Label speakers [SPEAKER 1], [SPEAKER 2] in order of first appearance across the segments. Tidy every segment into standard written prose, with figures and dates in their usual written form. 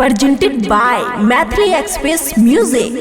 [SPEAKER 1] presented by Mathri Express Music।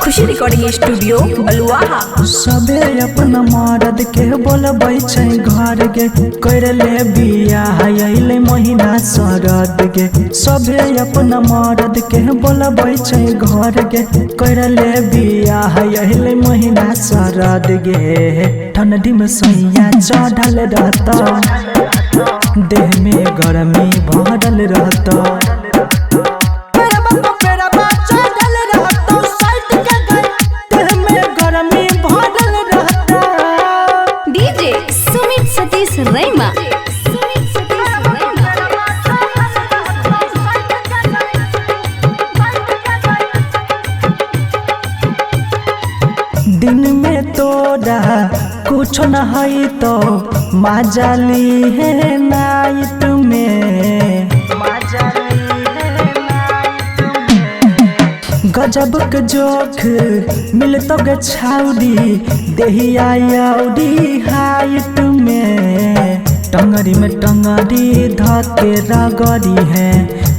[SPEAKER 1] Khushi recording studio Baluaha.
[SPEAKER 2] सबे अपना मर्द के बोलबै छै घर गे, कर ले बियाह अइले महीना शरद गे। सबे अपना मर्द के बोलबै छै घर गे, कर ले बियाह अइले महीना शरद गे। ठंडी में सैया चढ़ल रहता, देह में गर्मी भरल रहता। दिन में तोरा कुछ न है तो मजाली है नाइट में, गजब के जोख मिल तो गे छाउडी देहिया याउडी हाइट में। टंगरी में टंगरी धके रगड़ी है,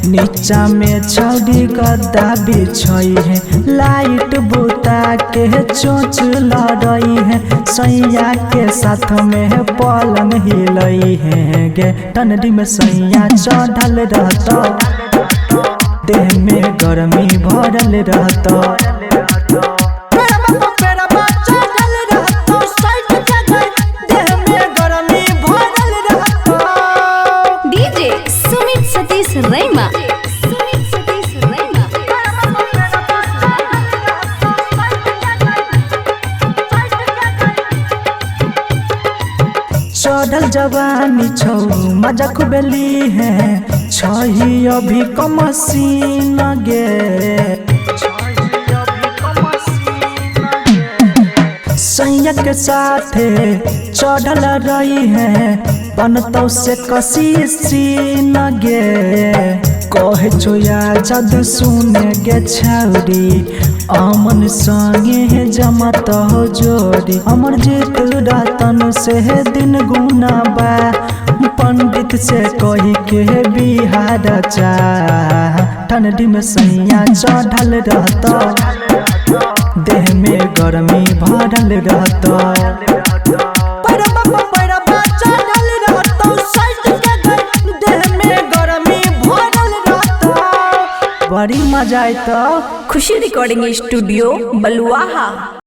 [SPEAKER 2] नीचा में छौड़ी गद्दा बिछई है। लाइट बुता के चोच लड़ई है, सैया के साथ में पलंग हिलई है गे। ठंडी में सैया चढ़ल रहता, देह में गर्मी भरल रहता। चढ़ल जवानी छौ मजा खुबेली है, छही अभी कमसीन गे। सैया के साथे चढ़ल रही है, बनतौ से कसी सीन गे। कहे छो जद सुने गे छौरी, अमन संगे जमत हो जोड़ी। अमर जीत रतन से दिन गुना बा, पंडित से कही के बिहार चा। ठंडी में सैया चढ़ल रहता, देह में गर्मी भरल रहता। बड़ी मजा आई तो।
[SPEAKER 1] खुशी रिकॉर्डिंग स्टूडियो बलुआहा।